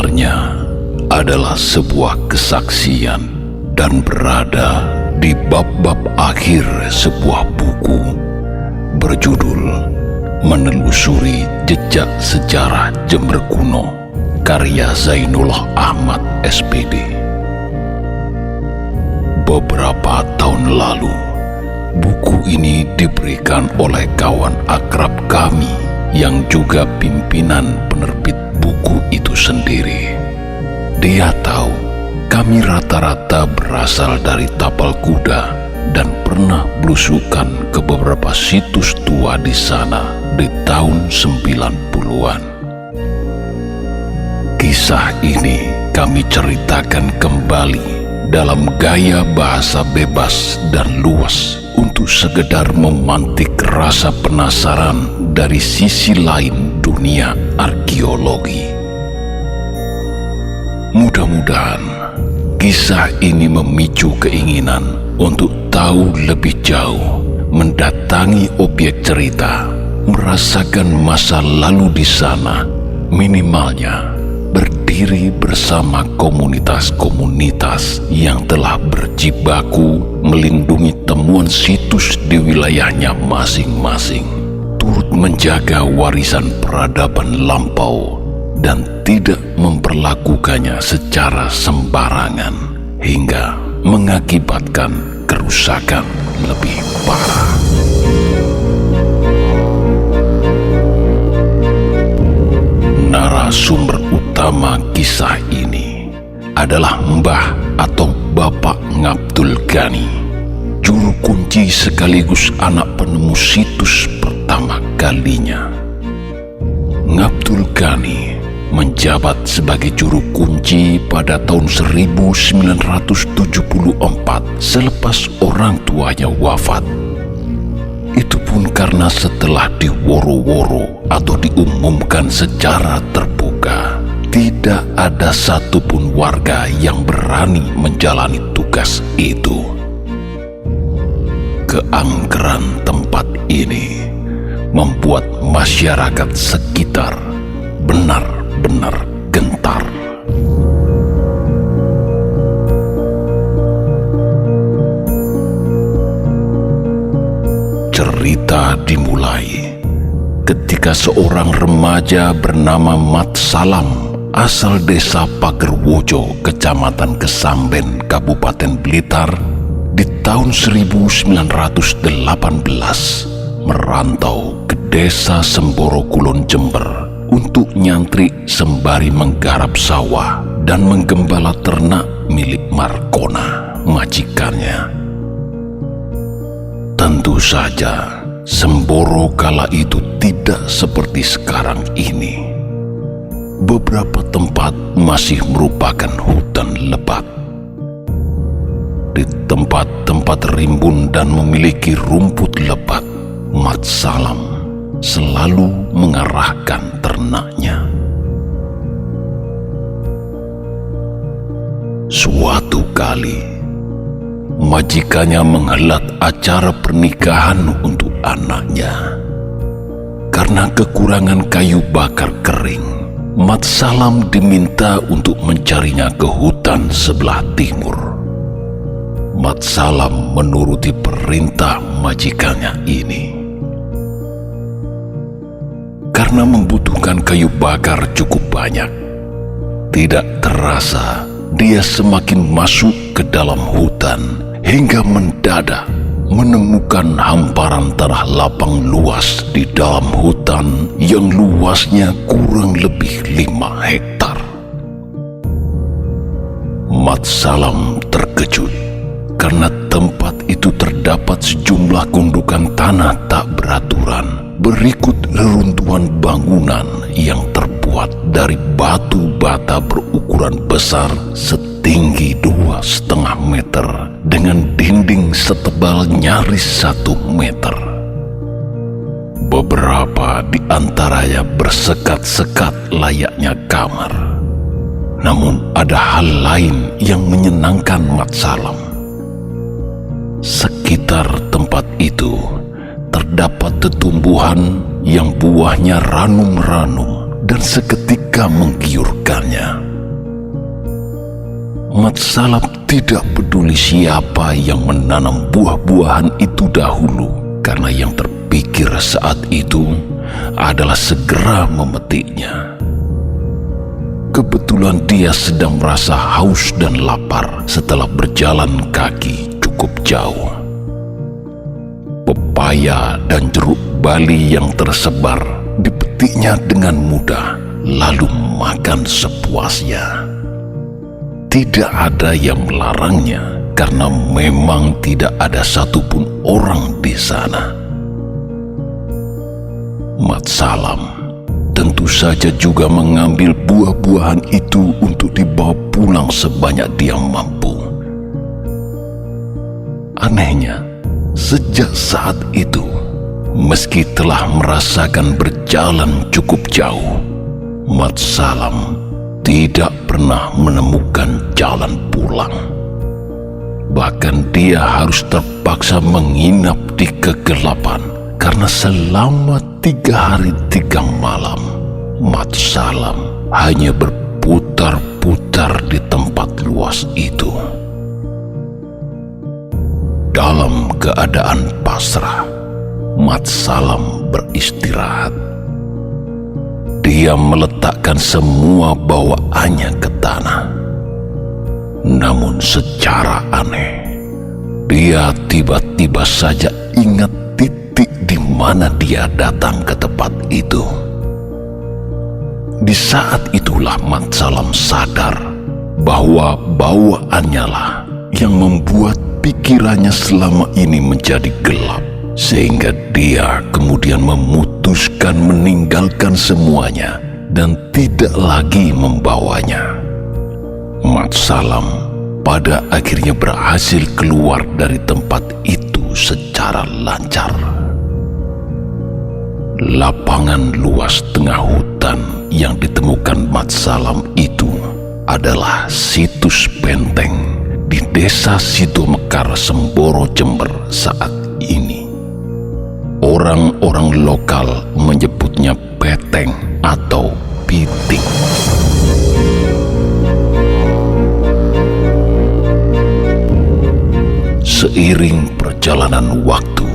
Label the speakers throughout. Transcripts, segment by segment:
Speaker 1: sebenarnya adalah sebuah kesaksian dan berada di bab-bab akhir sebuah buku berjudul Menelusuri Jejak Sejarah Jember Kuno, karya Zainullah Ahmad SPD. Beberapa tahun lalu, buku ini diberikan oleh kawan akrab kami yang juga pimpinan penerbit buku itu sendiri. Dia tahu kami rata-rata berasal dari tapal kuda dan pernah belusukan ke beberapa situs tua di sana di tahun 90-an. Kisah ini kami ceritakan kembali dalam gaya bahasa bebas dan luas untuk sekedar memantik rasa penasaran dari sisi lain dunia arkeologi. Mudah-mudahan kisah ini memicu keinginan untuk tahu lebih jauh, mendatangi objek cerita, merasakan masa lalu di sana, minimalnya berdiri bersama komunitas-komunitas yang telah berjibaku melindungi temuan situs di wilayahnya masing-masing, turut menjaga warisan peradaban lampau dan tidak memperlakukannya secara sembarangan hingga mengakibatkan kerusakan lebih parah. Narasumber utama kisah ini adalah Mbah atau Bapak Ngabdul Ghani, juru kunci sekaligus anak penemu situs pertama kalinya. Ngabdul Ghani menjabat sebagai juru kunci pada tahun 1974 selepas orang tuanya wafat. Itu pun karena setelah diworo-woro atau diumumkan secara terbuka, tidak ada satupun warga yang berani menjalani tugas itu. Keangkeran tempat ini membuat masyarakat sekitar benar-benar gentar. Cerita dimulai ketika seorang remaja bernama Mat Salam asal desa Pagerwojo, kecamatan Kesamben, Kabupaten Blitar di tahun 1918 merantau ke desa Semboro Kulon, Jember untuk nyantri sembari menggarap sawah dan menggembala ternak milik Markona, majikannya. Tentu saja, Semboro kala itu tidak seperti sekarang ini. Beberapa tempat masih merupakan hutan lebat. Di tempat-tempat rimbun dan memiliki rumput lebat, Mat Salam selalu mengarahkan ternaknya. Suatu kali, majikannya menghelat acara pernikahan untuk anaknya. Karena kekurangan kayu bakar kering, Mat Salam diminta untuk mencarinya ke hutan sebelah timur. Mat Salam menuruti perintah majikannya ini. Karena membutuhkan kayu bakar cukup banyak, tidak terasa dia semakin masuk ke dalam hutan hingga mendadak menemukan hamparan tanah lapang luas di dalam hutan yang luasnya kurang lebih 5 hektar. Mat Salam terkejut karena tempat itu terdapat sejumlah gundukan tanah tak beraturan berikut reruntuhan bangunan yang terbuat dari batu bata berukuran besar setinggi 2,5 meter dengan dinding setebal nyaris 1 meter. Beberapa di antaranya bersekat-sekat layaknya kamar. Namun ada hal lain yang menyenangkan Mat Salam. Sekitar tempat itu terdapat tumbuhan yang buahnya ranum-ranum dan seketika menggiurkannya. Mat Salam tidak peduli siapa yang menanam buah-buahan itu dahulu, karena yang terpikir saat itu adalah segera memetiknya. Kebetulan dia sedang merasa haus dan lapar setelah berjalan kaki cukup jauh. Pepaya dan jeruk bali yang tersebar dipetiknya dengan mudah, lalu makan sepuasnya. Tidak ada yang melarangnya, karena memang tidak ada satupun orang di sana. Mat Salam tentu saja juga mengambil buah-buahan itu untuk dibawa pulang sebanyak dia mampu. Anehnya, sejak saat itu, meski telah merasakan berjalan cukup jauh, Mat Salam tidak pernah menemukan jalan pulang. Bahkan dia harus terpaksa menginap di kegelapan, karena selama 3 hari 3 malam Mat Salam hanya berputar-putar di tempat luas itu. Dalam keadaan pasrah, Mat Salam beristirahat. Dia meletakkan semua bawaannya ke tanah. Namun secara aneh, dia tiba-tiba saja ingat titik di mana dia datang ke tempat itu. Di saat itulah Mat Salam sadar bahwa bawaannya lah yang membuat pikirannya selama ini menjadi gelap, sehingga dia kemudian memutuskan meninggalkan semuanya dan tidak lagi membawanya. Mat Salam pada akhirnya berhasil keluar dari tempat itu secara lancar. Lapangan luas tengah hutan yang ditemukan Mat Salam itu adalah situs benteng di Desa Sidomekar, Semboro, Jember saat ini. Orang-orang lokal menyebutnya beteng atau piting. Seiring perjalanan waktu,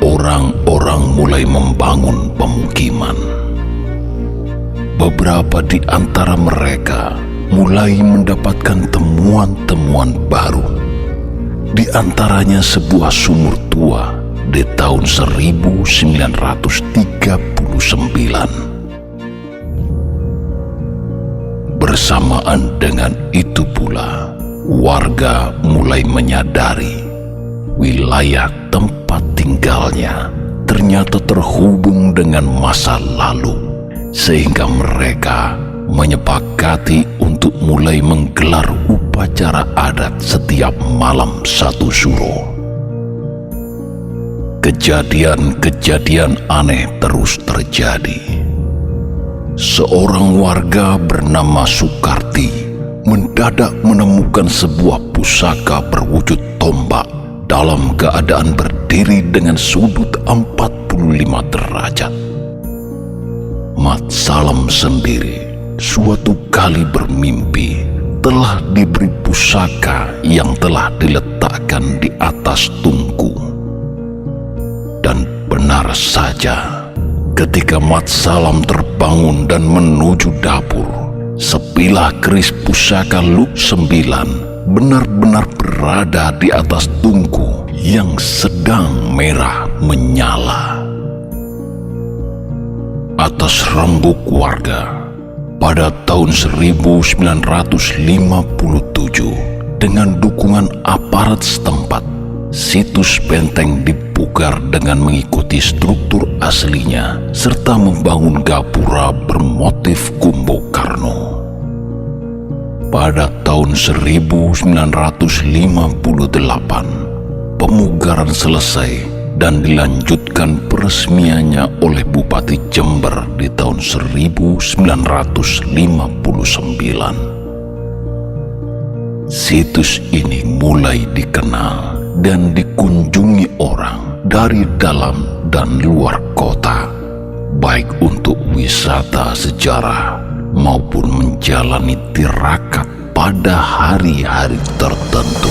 Speaker 1: orang-orang mulai membangun pemukiman. Beberapa di antara mereka mulai mendapatkan temuan-temuan baru. Di antaranya sebuah sumur tua di tahun 1939. Bersamaan dengan itu pula, warga mulai menyadari wilayah tempat tinggalnya ternyata terhubung dengan masa lalu, sehingga mereka menyepakati untuk mulai menggelar upacara adat setiap malam 1 Suro. Kejadian-kejadian aneh terus terjadi. Seorang warga bernama Sukarti mendadak menemukan sebuah pusaka berwujud tombak dalam keadaan berdiri dengan sudut 45 derajat. Mat Salam sendiri suatu kali bermimpi telah diberi pusaka yang telah diletakkan di atas tungku. Dan benar saja, ketika Mat Salam terbangun dan menuju dapur, sebilah keris pusaka Luk 9 benar-benar berada di atas tungku yang sedang merah menyala. Atas rembuk warga, pada tahun 1957, dengan dukungan aparat setempat, situs benteng dipugar dengan mengikuti struktur aslinya serta membangun gapura bermotif Kumbo Karno. Pada tahun 1958, pemugaran selesai dan dilanjutkan peresmiannya oleh Bupati Jember di tahun 1959. Situs ini mulai dikenal dan dikunjungi orang dari dalam dan luar kota, baik untuk wisata sejarah maupun menjalani tirakat pada hari-hari tertentu.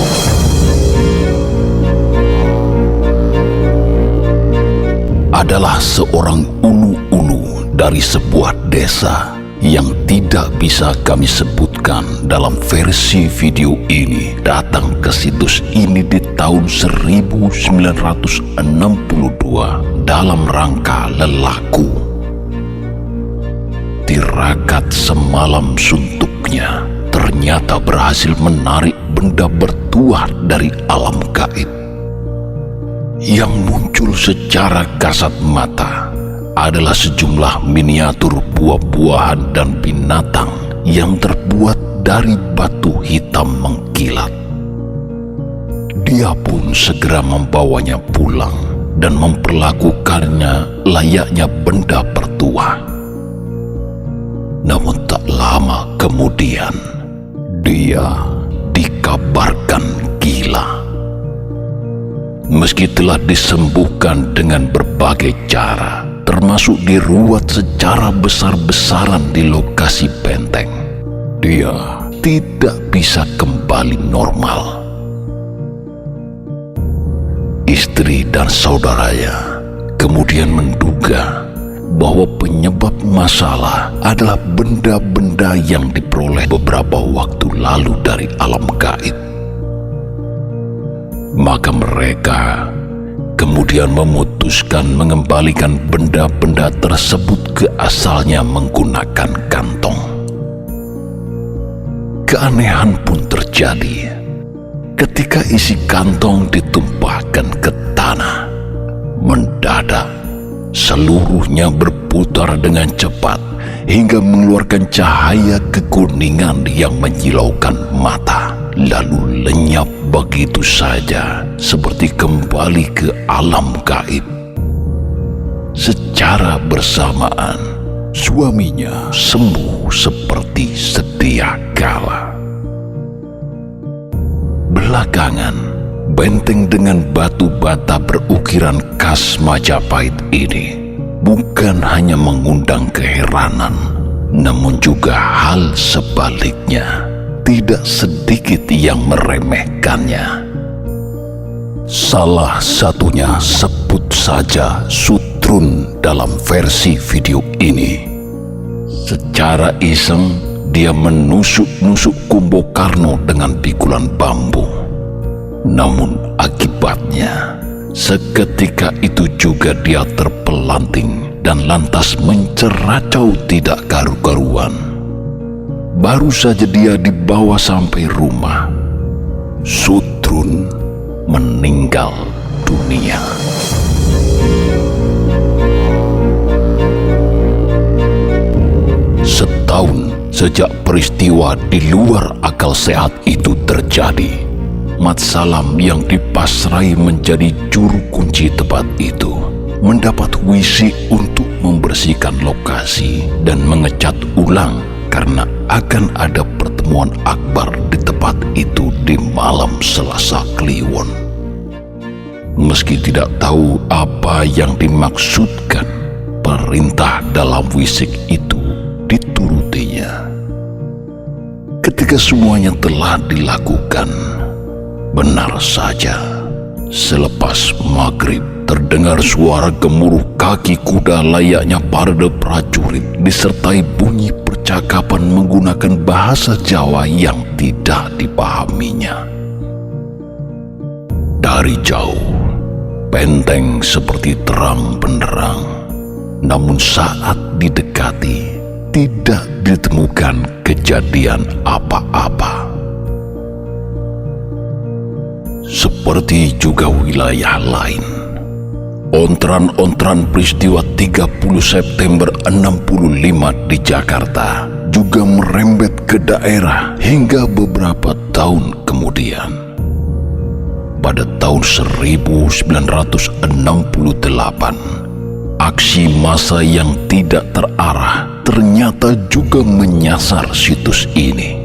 Speaker 1: Adalah seorang ulu-ulu dari sebuah desa yang tidak bisa kami sebutkan dalam versi video ini, datang ke situs ini di tahun 1962 dalam rangka lelaku. Tirakat semalam suntuknya ternyata berhasil menarik benda bertuah dari alam gaib. Yang muncul secara kasat mata adalah sejumlah miniatur buah-buahan dan binatang yang terbuat dari batu hitam mengkilat. Dia pun segera membawanya pulang dan memperlakukannya layaknya benda bertuah. Namun tak lama kemudian, dia dikabarkan gila. Meski telah disembuhkan dengan berbagai cara, termasuk diruat secara besar-besaran di lokasi benteng, dia tidak bisa kembali normal. Istri dan saudaranya kemudian menduga bahwa penyebab masalah adalah benda-benda yang diperoleh beberapa waktu lalu dari alam gaib. Maka mereka kemudian memutuskan mengembalikan benda-benda tersebut ke asalnya menggunakan kantong. Keanehan pun terjadi ketika isi kantong ditumpahkan ke tanah. Mendadak seluruhnya berputar dengan cepat hingga mengeluarkan cahaya kekuningan yang menyilaukan mata, lalu lenyap begitu saja seperti kembali ke alam gaib. Secara bersamaan, suaminya sembuh seperti sedia kala. Belakangan, benteng dengan batu bata berukiran khas Majapahit ini bukan hanya mengundang keheranan, namun juga hal sebaliknya. Tidak sedikit yang meremehkannya. Salah satunya sebut saja Sutrun dalam versi video ini. Secara iseng, dia menusuk-nusuk Kumbokarno dengan pikulan bambu. Namun akibatnya, seketika itu juga dia terpelanting dan lantas menceracau tidak karu-karuan. Baru saja dia dibawa sampai rumah, Sutrun meninggal dunia. Setahun sejak peristiwa di luar akal sehat itu terjadi, Mat Salam yang dipasrai menjadi juru kunci tempat itu mendapat wisi untuk membersihkan lokasi dan mengecat ulang karena akan ada pertemuan akbar di tempat itu di malam Selasa Kliwon. Meski tidak tahu apa yang dimaksudkan, perintah dalam wisik itu diturutinya. Ketika semuanya telah dilakukan, benar saja, selepas maghrib terdengar suara gemuruh kaki kuda layaknya parade prajurit disertai bunyi percakapan menggunakan bahasa Jawa yang tidak dipahaminya. Dari jauh, benteng seperti terang benderang, namun saat didekati, tidak ditemukan kejadian apa-apa. Seperti juga wilayah lain, ontran-ontran peristiwa 30 September 65 di Jakarta juga merembet ke daerah hingga beberapa tahun kemudian. Pada tahun 1968, aksi massa yang tidak terarah ternyata juga menyasar situs ini.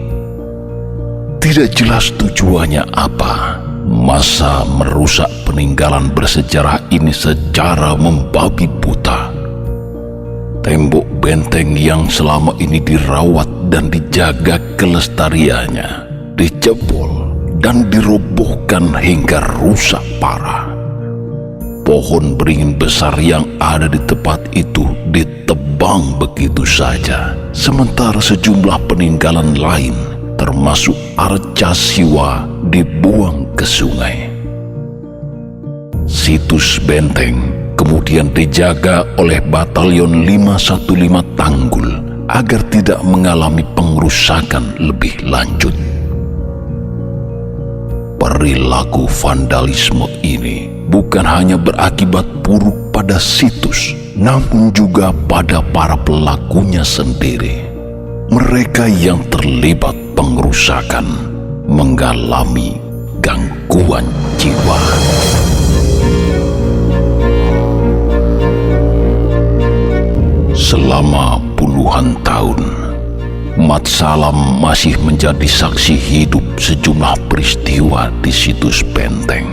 Speaker 1: Tidak jelas tujuannya apa, massa merusak peninggalan bersejarah ini secara membabi buta. Tembok benteng yang selama ini dirawat dan dijaga kelestariannya dijebol dan dirobohkan hingga rusak parah. Pohon beringin besar yang ada di tempat itu ditebang begitu saja, sementara sejumlah peninggalan lain termasuk arca Siwa dibuang ke sungai. Situs benteng kemudian dijaga oleh Batalion 515 Tanggul agar tidak mengalami pengrusakan lebih lanjut. Perilaku vandalisme ini bukan hanya berakibat buruk pada situs, namun juga pada para pelakunya sendiri. Mereka yang terlibat pengrusakan mengalami gangguan jiwa. Selama puluhan tahun, Mat Salam masih menjadi saksi hidup sejumlah peristiwa di situs benteng.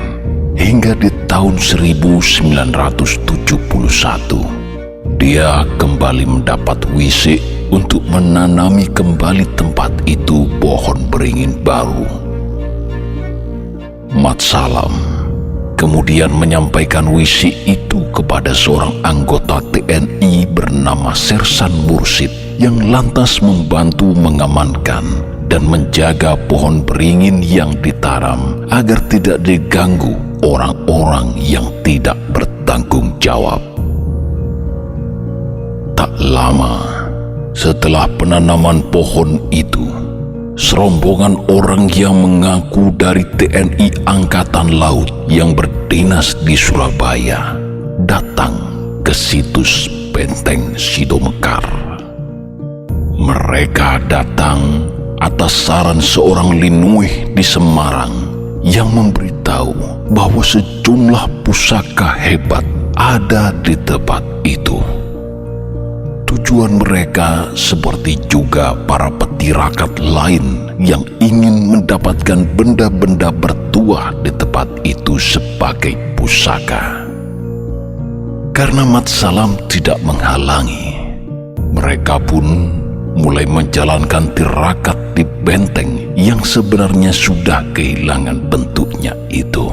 Speaker 1: Hingga di tahun 1971, dia kembali mendapat wisik untuk menanami kembali tempat itu pohon beringin baru. Mat Salam kemudian menyampaikan wisik itu kepada seorang anggota TNI bernama Sersan Mursid yang lantas membantu mengamankan dan menjaga pohon beringin yang ditanam agar tidak diganggu orang-orang yang tidak bertanggung jawab. Tak lama setelah penanaman pohon itu, serombongan orang yang mengaku dari TNI Angkatan Laut yang berdinas di Surabaya datang ke situs benteng Sidomekar. Mereka datang atas saran seorang linuih di Semarang yang memberitahu bahwa sejumlah pusaka hebat ada di tempat itu. Tujuan mereka seperti juga para petirakat lain yang ingin mendapatkan benda-benda bertuah di tempat itu sebagai pusaka. Karena Mat Salam tidak menghalangi, mereka pun mulai menjalankan tirakat di benteng yang sebenarnya sudah kehilangan bentuknya itu.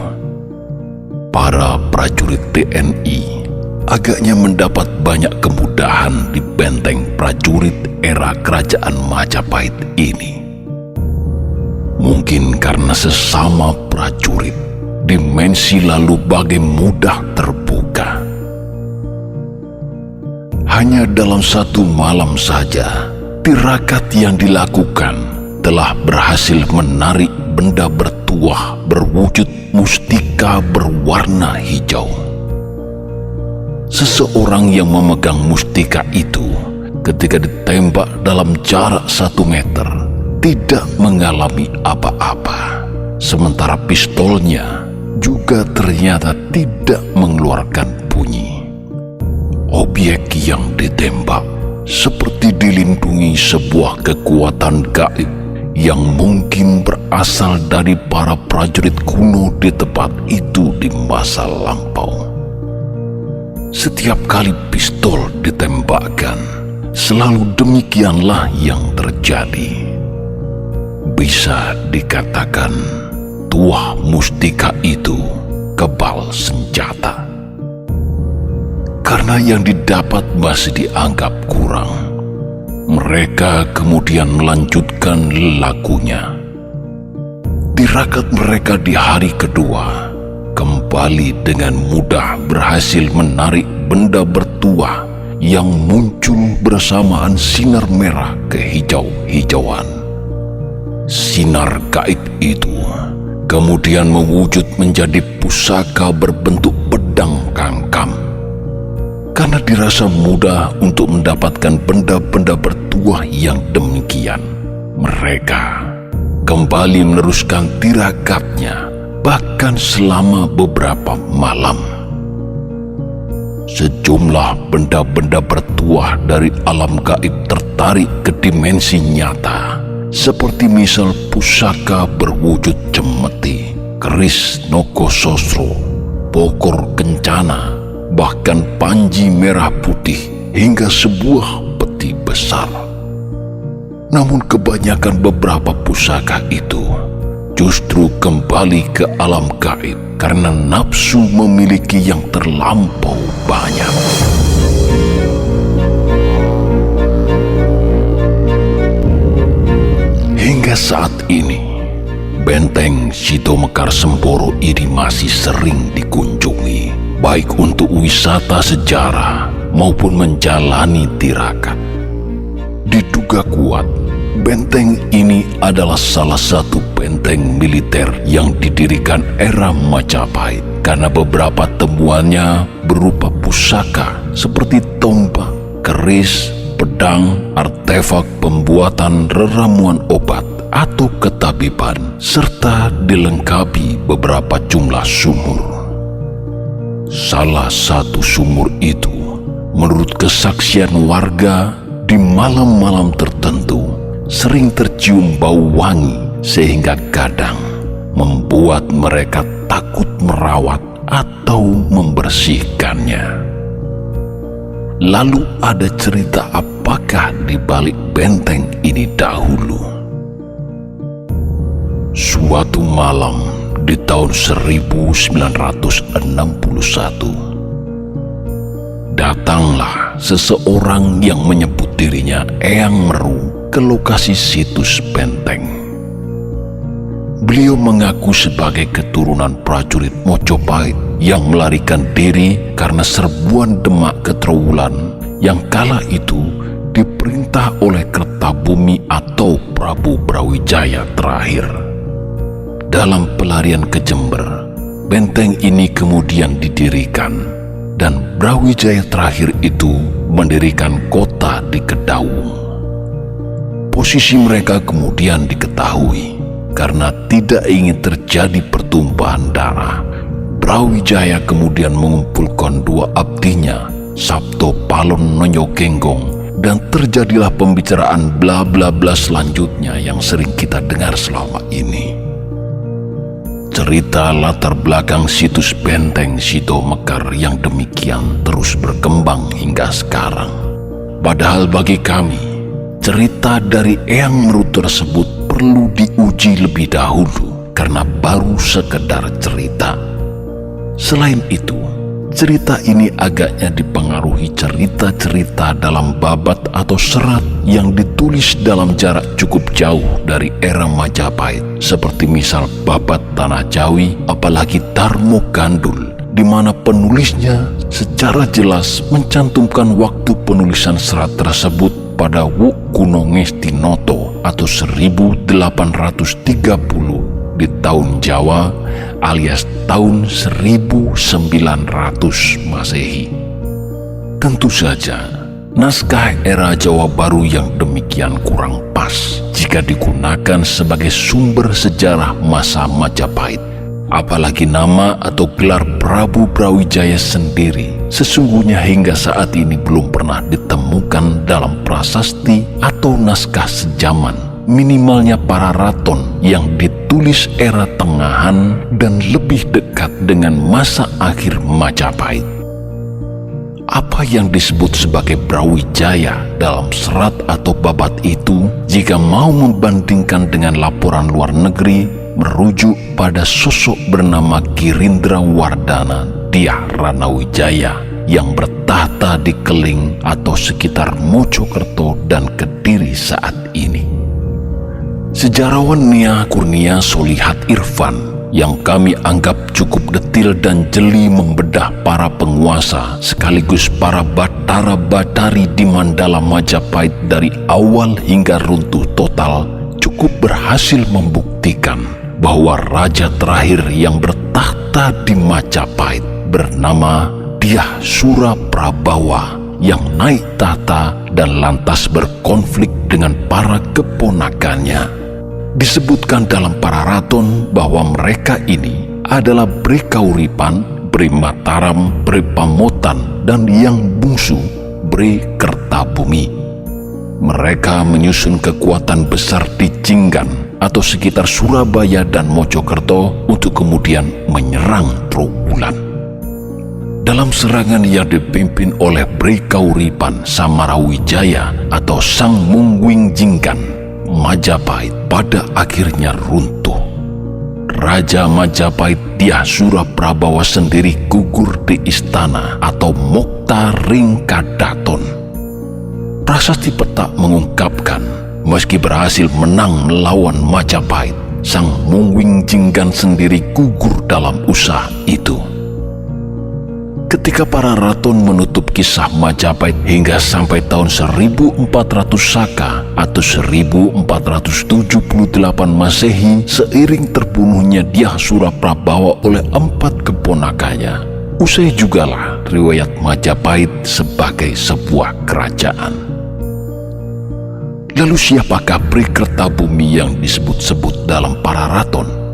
Speaker 1: Para prajurit TNI agaknya mendapat banyak kemudahan di benteng prajurit era Kerajaan Majapahit ini. Mungkin karena sesama prajurit, dimensi lalu bagai mudah terbuka. Hanya dalam satu malam saja, tirakat yang dilakukan telah berhasil menarik benda bertuah berwujud mustika berwarna hijau. Seseorang yang memegang mustika itu ketika ditembak dalam jarak 1 meter tidak mengalami apa-apa, sementara pistolnya juga ternyata tidak mengeluarkan bunyi. Objek yang ditembak seperti dilindungi sebuah kekuatan gaib yang mungkin berasal dari para prajurit kuno di tempat itu di masa lampau. Setiap kali pistol ditembakkan, selalu demikianlah yang terjadi. Bisa dikatakan tuah mustika itu kebal senjata. Karena yang didapat masih dianggap kurang, mereka kemudian melanjutkan lakunya. Tirakat mereka di hari kedua kembali dengan mudah berhasil menarik benda bertuah yang muncul bersamaan sinar merah kehijau-hijauan. Sinar gaib itu kemudian mewujud menjadi pusaka berbentuk pedang kangkam. Karena dirasa mudah untuk mendapatkan benda-benda bertuah yang demikian, mereka kembali meneruskan tirakatnya bahkan selama beberapa malam. Sejumlah benda-benda bertuah dari alam gaib tertarik ke dimensi nyata, seperti misal pusaka berwujud cemeti, keris Nogososro, pokor kencana, bahkan panji merah putih hingga sebuah peti besar. Namun kebanyakan beberapa pusaka itu justru kembali ke alam gaib karena nafsu memiliki yang terlampau banyak. Hingga saat ini, benteng Sito Mekar Semporo ini masih sering dikunjungi, baik untuk wisata sejarah maupun menjalani tirakat. Diduga kuat, benteng ini adalah salah satu benteng militer yang didirikan era Majapahit karena beberapa temuannya berupa pusaka seperti tombak, keris, pedang, artefak pembuatan reramuan obat atau ketabiban, serta dilengkapi beberapa jumlah sumur. Salah satu sumur itu, menurut kesaksian warga, di malam-malam tertentu sering tercium bau wangi sehingga kadang membuat mereka takut merawat atau membersihkannya. Lalu ada cerita apakah di balik benteng ini dahulu? Suatu malam di tahun 1961, datanglah seseorang yang menyebut dirinya Eyang Meru ke lokasi situs benteng. Beliau mengaku sebagai keturunan prajurit Mojopahit yang melarikan diri karena serbuan Demak Ketrowulan yang kala itu diperintah oleh Kertabumi atau Prabu Brawijaya terakhir. Dalam pelarian ke Jember, benteng ini kemudian didirikan dan Brawijaya terakhir itu mendirikan kota di Kedaung. Posisi mereka kemudian diketahui. Karena tidak ingin terjadi pertumpahan darah, Brawijaya kemudian mengumpulkan dua abdinya, Sabto Palon Nonyo Genggong, dan terjadilah pembicaraan bla bla bla selanjutnya yang sering kita dengar selama ini. Cerita latar belakang situs benteng Sito Mekar yang demikian terus berkembang hingga sekarang. Padahal bagi kami, cerita dari Eyang Meru tersebut perlu diuji lebih dahulu karena baru sekedar cerita. Selain itu, cerita ini agaknya dipengaruhi cerita-cerita dalam babat atau serat yang ditulis dalam jarak cukup jauh dari era Majapahit, seperti misal babat Tanah Jawi, apalagi Darmo Gandul, di mana penulisnya secara jelas mencantumkan waktu penulisan serat tersebut pada Wuk Kuno Ngestinata atau 1830 di tahun Jawa alias tahun 1900 Masehi. Tentu saja, naskah era Jawa Baru yang demikian kurang pas jika digunakan sebagai sumber sejarah masa Majapahit. Apalagi nama atau gelar Prabu Brawijaya sendiri sesungguhnya hingga saat ini belum pernah ditemukan dalam prasasti atau naskah sejaman, minimalnya para raton yang ditulis era tengahan dan lebih dekat dengan masa akhir Majapahit. Apa yang disebut sebagai Brawijaya dalam serat atau babat itu, jika mau membandingkan dengan laporan luar negeri, merujuk pada sosok bernama Girindra Wardana Dyah Ranawijaya yang bertahta di Keling atau sekitar Mojokerto dan Kediri saat ini. Sejarawan Nia Kurnia Solihat Irfan yang kami anggap cukup detil dan jeli membedah para penguasa sekaligus para Batara-Batari di Mandala Majapahit dari awal hingga runtuh total cukup berhasil membuktikan bahwa raja terakhir yang bertahta di Majapahit bernama Dyah Suraprabawa yang naik tahta dan lantas berkonflik dengan para keponakannya. Disebutkan dalam para raton bahwa mereka ini adalah Bre Kauripan, Bre Mataram, Bre Pamotan, dan yang bungsu Bre Kertabumi. Mereka menyusun kekuatan besar di Jinggan atau sekitar Surabaya dan Mojokerto untuk kemudian menyerang Trowulan. Dalam serangan yang dipimpin oleh Bre Kauripan Samarawijaya atau Sang Mungwing Jinggan, Majapahit pada akhirnya runtuh. Raja Majapahit Dyah Suraprabawa sendiri gugur di istana atau Mokta Ringkadaton. Prasasti Petak mengungkapkan, meski berhasil menang melawan Majapahit, Sang Mungwing Jinggan sendiri gugur dalam usaha itu. Ketika para raton menutup kisah Majapahit hingga sampai tahun 1400 Saka atau 1478 Masehi, seiring terbunuhnya Dyah Suraprabawa oleh 4 keponakannya, usai jugalah riwayat Majapahit sebagai sebuah kerajaan. Lalu siapakah Bhre Kertabumi yang disebut-sebut dalam para raton?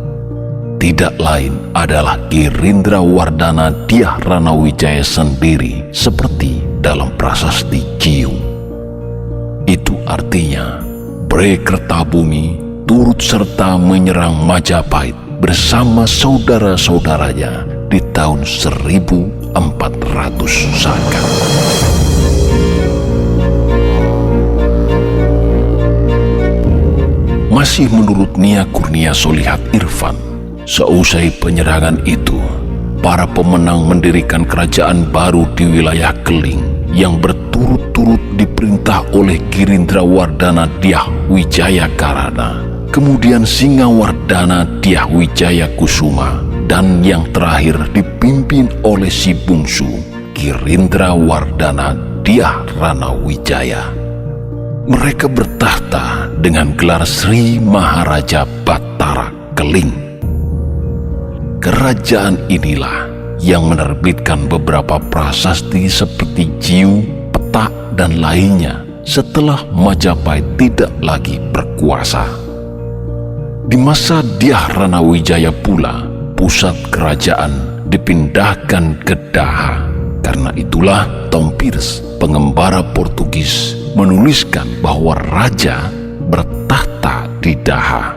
Speaker 1: Tidak lain adalah Girindrawardhana Dyah Ranawijaya sendiri, seperti dalam prasasti Ciu. Itu artinya Bhre Kertabumi turut serta menyerang Majapahit bersama saudara-saudaranya di tahun 1400 Saka. Masih menurut Nia Kurnia Solihat Irfan, seusai penyerangan itu, para pemenang mendirikan kerajaan baru di wilayah Keling yang berturut-turut diperintah oleh Girindrawardhana Dyah Wijaya Karana, kemudian Singawardhana Dyah Wijaya Kusuma, dan yang terakhir dipimpin oleh si bungsu Girindrawardhana Dyah Ranawijaya. Mereka bertahta dengan gelar Sri Maharaja Batara Keling. Kerajaan inilah yang menerbitkan beberapa prasasti seperti Ciu, Petak, dan lainnya setelah Majapahit tidak lagi berkuasa. Di masa Dyah Ranawijaya pula, pusat kerajaan dipindahkan ke Daha. Karena itulah Tom Pearce, pengembara Portugis, menuliskan bahwa raja bertahta di Daha.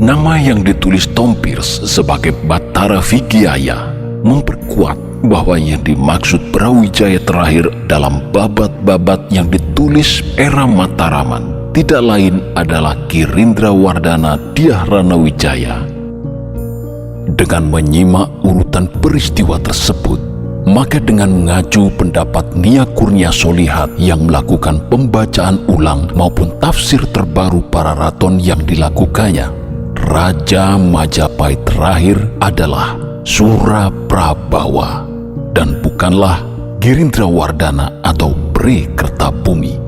Speaker 1: Nama yang ditulis Tom Pearce sebagai Batara Vigiaya memperkuat bahwa yang dimaksud Brawijaya terakhir dalam babat-babat yang ditulis era Mataraman tidak lain adalah Girindrawardhana Dyah Ranawijaya. Dengan menyimak urutan peristiwa tersebut, maka dengan mengacu pendapat Nia Kurnia Solihat yang melakukan pembacaan ulang maupun tafsir terbaru para raton yang dilakukannya, Raja Majapahit terakhir adalah Suraprabawa dan bukanlah Girindrawardhana atau Bhre Kertabumi.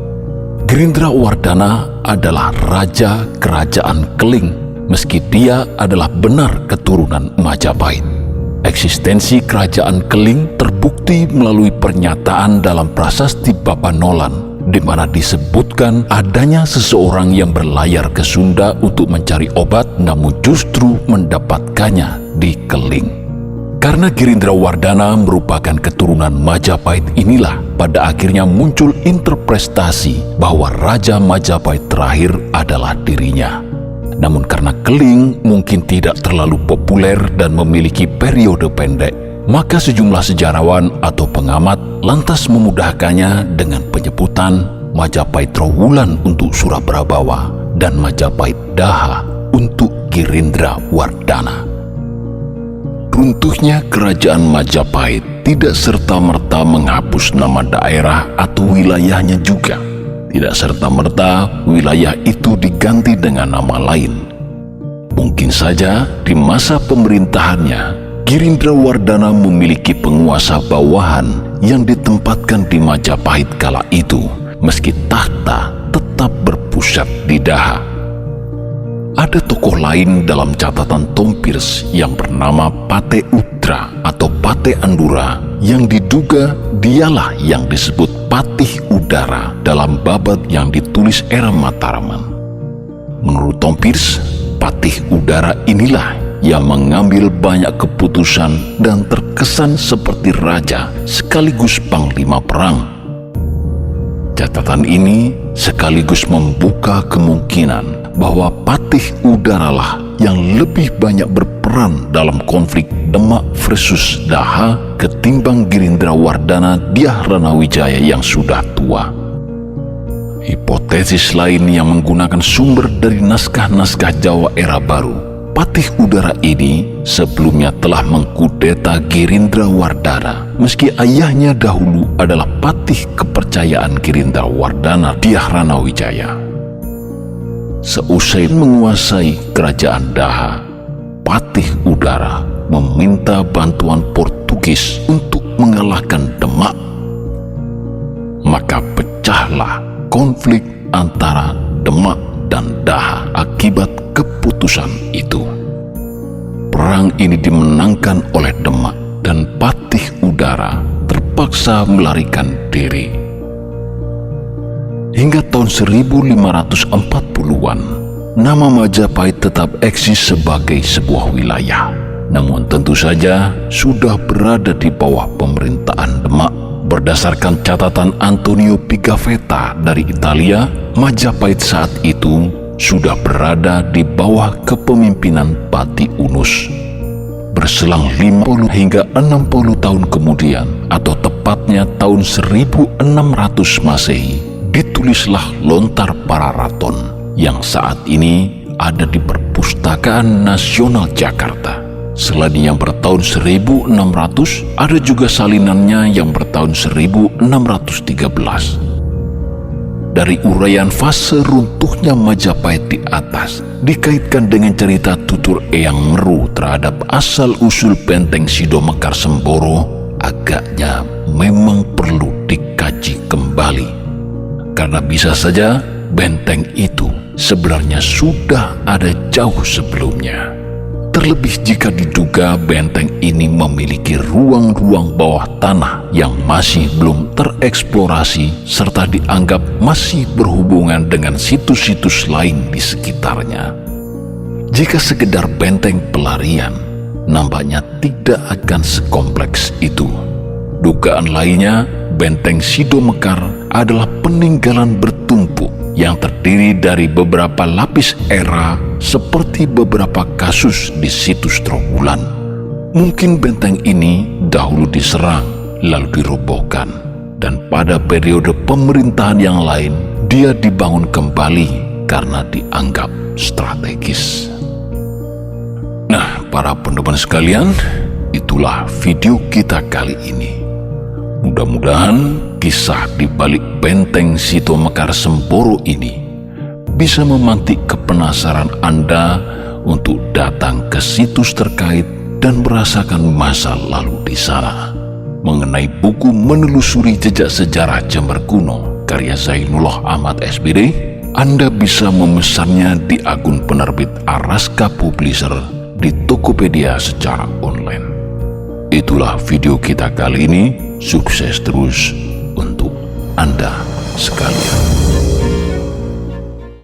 Speaker 1: Girindrawardhana adalah raja kerajaan Keling, meski dia adalah benar keturunan Majapahit. Eksistensi kerajaan Keling terbukti melalui pernyataan dalam prasasti Bapanolan, di mana disebutkan adanya seseorang yang berlayar ke Sunda untuk mencari obat, namun justru mendapatkannya di Keling. Karena Girindrawardhana merupakan keturunan Majapahit, inilah pada akhirnya muncul interpretasi bahwa Raja Majapahit terakhir adalah dirinya. Namun karena Keling mungkin tidak terlalu populer dan memiliki periode pendek, maka sejumlah sejarawan atau pengamat lantas memudahkannya dengan penyebutan Majapahit Trowulan untuk Suraprabawa dan Majapahit Daha untuk Girindrawardhana. Runtuhnya kerajaan Majapahit tidak serta-merta menghapus nama daerah atau wilayahnya juga. Tidak serta-merta wilayah itu diganti dengan nama lain. Mungkin saja di masa pemerintahannya, Girindrawardhana memiliki penguasa bawahan yang ditempatkan di Majapahit kala itu, meski tahta tetap berpusat di Daha. Ada tokoh lain dalam catatan Tom Pearce yang bernama Pate Udra atau Pate Andura, yang diduga dialah yang disebut Patih Udara dalam babat yang ditulis era Mataraman. Menurut Tom Pearce, Patih Udara inilah yang mengambil banyak keputusan dan terkesan seperti raja sekaligus panglima perang. Catatan ini sekaligus membuka kemungkinan bahwa Patih Udaralah yang lebih banyak berperan dalam konflik Demak versus Daha ketimbang Girindrawardhana Dyah Ranawijaya yang sudah tua. Hipotesis lain yang menggunakan sumber dari naskah-naskah Jawa era baru, Patih Udara ini sebelumnya telah mengkudeta Girindra Wardana, meski ayahnya dahulu adalah patih kepercayaan Girindra Wardana Dyah Ranawijaya. Seusai menguasai kerajaan Daha, Patih Udara meminta bantuan Portugis untuk mengalahkan Demak. Maka pecahlah konflik antara Demak dan Daha akibat keputusan itu. Perang ini dimenangkan oleh Demak dan Patih Udara terpaksa melarikan diri. Hingga tahun 1540-an, nama Majapahit tetap eksis sebagai sebuah wilayah. Namun tentu saja sudah berada di bawah pemerintahan Demak. Berdasarkan catatan Antonio Pigafetta dari Italia, Majapahit saat itu sudah berada di bawah kepemimpinan Pati Unus. Berselang 50 hingga 60 tahun kemudian, atau tepatnya tahun 1600 Masehi, ditulislah Lontar Pararaton yang saat ini ada di Perpustakaan Nasional Jakarta. Selain yang bertahun 1600, ada juga salinannya yang bertahun 1613. Dari uraian fase runtuhnya Majapahit di atas, dikaitkan dengan cerita tutur Eyang Meru terhadap asal-usul benteng Sido Mekar Semboro, agaknya memang perlu dikaji kembali. Karena bisa saja benteng itu sebenarnya sudah ada jauh sebelumnya. Terlebih jika diduga benteng ini memiliki ruang-ruang bawah tanah yang masih belum tereksplorasi serta dianggap masih berhubungan dengan situs-situs lain di sekitarnya. Jika sekedar benteng pelarian, nampaknya tidak akan sekompleks itu. Dugaan lainnya, benteng Sido Mekar adalah peninggalan bertumpuk yang terdiri dari beberapa lapis era seperti beberapa kasus di situs Trowulan. Mungkin benteng ini dahulu diserang lalu dirobohkan, dan pada periode pemerintahan yang lain dia dibangun kembali karena dianggap strategis. Nah, para penonton sekalian, itulah video kita kali ini. Mudah-mudahan kisah di balik benteng Sido Mekar Semboro ini bisa memantik kepenasaran Anda untuk datang ke situs terkait dan merasakan masa lalu di sana. Mengenai buku Menelusuri Jejak Sejarah Jember Kuno karya Zainullah Ahmad SPD, Anda bisa memesannya di akun penerbit Araska Publisher di Tokopedia secara online. Itulah video kita kali ini. Sukses terus untuk Anda sekalian.